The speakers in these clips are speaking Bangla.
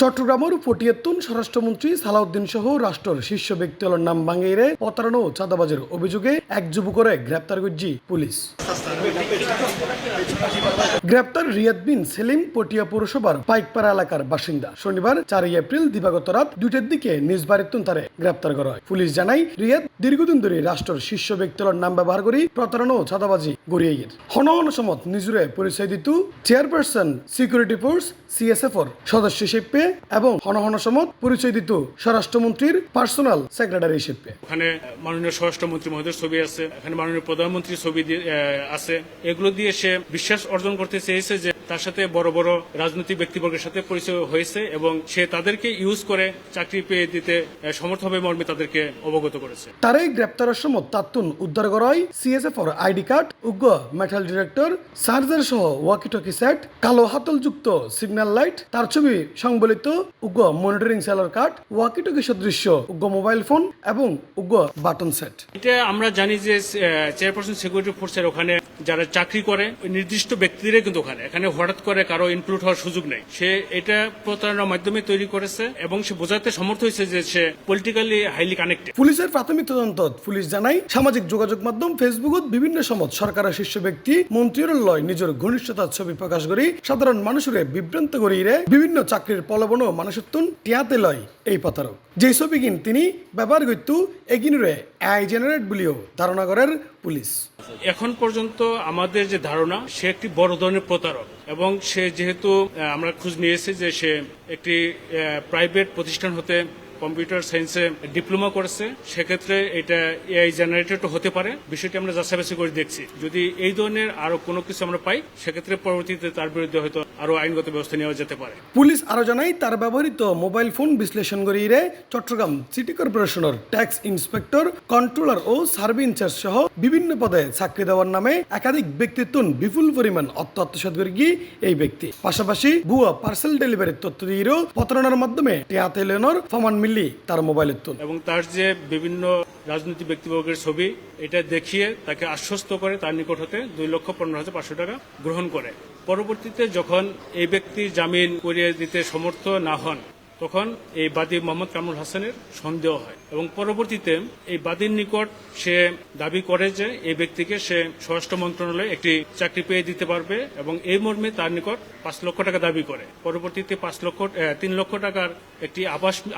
চট্টগ্রামের পটিয়াতুন স্বরাষ্ট্রমন্ত্রী সালাউদ্দিন সহ রাষ্ট্রের শীর্ষ ব্যক্তির নাম ভাঙিয়ে প্রতারণা ও চাঁদাবাজের অভিযোগে এক যুবকরে গ্রেপ্তার করছে পুলিশ। গ্রেপ্তার রিয়াদ বিন সেলিম পটিয়া পৌরসভার পাইকপাড়া এলাকার বাসিন্দা। শনিবার 4 এপ্রিল দিবাগত রাত 2টার দিকে নিজ বাড়িতুন তারে গ্রেপ্তার করা হয়। পুলিশ জানায় রিয়াদ দীর্ঘদিন ধরে রাষ্ট্রের শীর্ষ ব্যক্তির নাম ব্যবহার করে প্রতারণা ও চাঁদাবাজি গড়িয়ে গিয়ে হন সমত নিজুরে পরিচয় দিত চেয়ারপারসন সিকিউরিটি ফোর্স CSF-র সদস্য হিসেবে এবং হন সমত পরিচয় দিত স্বরাষ্ট্রমন্ত্রীর পার্সোনাল সেক্রেটারি হিসেবে। এখানে মাননীয় স্বরাষ্ট্রমন্ত্রী মহোদয়ের ছবি আছে, এখানে মাননীয় প্রধানমন্ত্রীর ছবি আছে। এগুলো দিয়ে সে বিশ্বাস অর্জন করতে চেয়েছে যে তার সাথে বড় বড় রাজনৈতিক ব্যক্তিবর্গের সাথে পরিচয় হয়েছে এবং সে তাদেরকে ইউজ করে চাকরি পেয়ে দিতে সমর্থ হবে মর্মে তাদেরকে অবগত করেছে। তার এই গ্রেপ্তারের সময় তাত্তুন উদ্ধার করা হয় CSF-র আইডি কার্ড, উগ্র মেটাল ডিটেক্টর, চার্জার সহ ওয়াকিটকি সেট, কালো হাতলযুক্ত সিগন্যাল লাইট, তার ছবি সংবলিত উগ্র মনিটরিং সেলার কার্ড, ওয়াকিটকি সদৃশ্য উগ্র মোবাইল ফোন এবং উগ্র বাটন সেট। এটা আমরা জানি যে চেয়ারপারসন সিকিউরিটি ফোর্সের ওখানে যারা চাকরি করে নির্দিষ্ট ব্যক্তিরাই কিন্তু এখানে হঠাৎ করে কারো ইনক্লুড হওয়ার সুযোগ নেই। সে এটা প্রতারণার মাধ্যমে তৈরি করেছে এবং সে বোঝাতে সমর্থ হয়েছে যে সে পলিটিক্যালি হাইলি কানেক্টেড। পুলিশের প্রাথমিক তদন্ত পুলিশ জানায় সামাজিক যোগাযোগ মাধ্যম ফেসবুকত বিভিন্ন সময় সরকারের শীর্ষ ব্যক্তি মন্ত্রীর লয় নিজের ঘনিষ্ঠতার ছবি প্রকাশ করে সাধারণ মানুষের বিভ্রান্ত করিয়ে বিভিন্ন চাকরির প্রলোভন ও মানুষত্বন টিয়াতে লয় এই প্রতারক। যে ছবি তিনি ব্যবহার করত এগিনুরে AI জেনারেট বলেও ধারণা করার পুলিশ। এখন পর্যন্ত আমাদের যে ধারণা সে একটি বড় ধরনের প্রতারক এবং সে যেহেতু আমরা খোঁজ নিয়েছি যে সে একটি প্রাইভেট প্রতিষ্ঠান হতে কম্পিউটার সায়েন্সে ডিপ্লোমা করেছে, সেক্ষেত্রে এটা AI জেনারেটেড হতে পারে। বিষয়টি আমরা যাচাই করে দেখছি। যদি এই ধরনের আরো কোনো কিছু আমরা পাই সেক্ষেত্রে পরবর্তীতে তার বিরুদ্ধে হয়তো আরো আইনগত ব্যবস্থা নেওয়া যেতে পারে। পুলিশ আরো জানায় তার ব্যবহৃত মোবাইল ফোন বিশ্লেষণ করিয়ে চট্টগ্রাম সিটি কর্পোরেশনের ট্যাক্স ইন্সপেক্টর, কন্ট্রোলার ও সার্ভে ইনচার্জ সহ বিভিন্ন পদে চাকরি দেওয়ার নামে একাধিক ব্যক্তিত্ব বিপুল পরিমাণ অর্থ আত্মসাৎ করে এই ব্যক্তি। পাশাপাশি ভুয়া পার্সেল ডেলিভারির তথ্য দিয়েও প্রতারণার মাধ্যমে টিয়াতে লেনোর ফমান মিললি তার মোবাইলের তুল এবং তার যে বিভিন্ন রাজনৈতিক ব্যক্তিবর্গের ছবি এটা দেখিয়ে তাকে আশ্বস্ত করে তার নিকট হতে 2,15,500 টাকা গ্রহণ করে। পরবর্তীতে যখন এই ব্যক্তি জামিন করিয়ে দিতে সমর্থ না হন তখন এই বাদী মোহাম্মদ কামরুল হাসানের সন্দেহ হয় এবং পরবর্তীতে এই বাদীর নিকট সে দাবি করে যে এই ব্যক্তিকে সে স্বরাষ্ট্র মন্ত্রণালয়ে একটি চাকরি পেয়ে দিতে পারবে এবং এই মর্মে তার নিকট 5 লক্ষ টাকা দাবি করে। পরবর্তীতে 3 লক্ষ টাকার একটি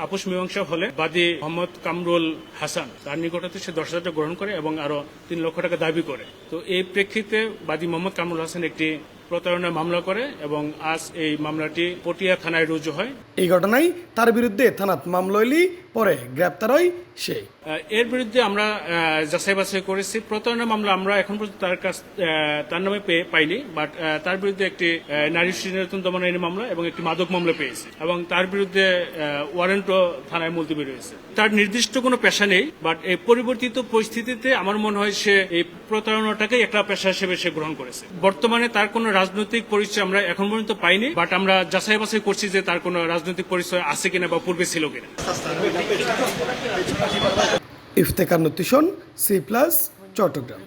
আপোষ মীমাংসা হলে বাদী মোহাম্মদ কামরুল হাসান তার নিকট হতে সে 10,000 টাকা গ্রহণ করে এবং আরো 3 লক্ষ টাকা দাবি করে। তো এই প্রেক্ষিতে বাদী মোহাম্মদ কামরুল হাসান একটি প্রতারণার মামলা করে এবং আজ এই মামলাটি পটিয়া থানায় রুজু হয়। এই ঘটনায় তার বিরুদ্ধে থানাত মামলা হইলি পরে গ্রেপ্তার হয় সে। এর বিরুদ্ধে আমরা যাচাই বাছাই করেছি। প্রতারণা মামলা আমরা এখন পর্যন্ত তার নামে পাইনি, বাট তার বিরুদ্ধে একটি নারী শিশু নির্যাতন দমন আইনি মামলা এবং একটি মাদক মামলা পেয়েছি এবং তার বিরুদ্ধে ওয়ারেন্টও থানায় মুলতবি রয়েছে। তার নির্দিষ্ট কোনো পেশা নেই, বাট এই পরিবর্তিত পরিস্থিতিতে আমার মনে হয় সে এই প্রতারণাটাকে একটা পেশা হিসেবে সে গ্রহণ করেছে। বর্তমানে তার কোনো রাজনৈতিক পরিচয় আমরা এখন পর্যন্ত পাইনি, বাট আমরা যাচাই বাছাই করছি যে তার কোনো রাজনৈতিক পরিচয় আছে কিনা বা পূর্বে ছিল কিনা। ইফতেখার নতিশন C+ চট্টগ্রাম।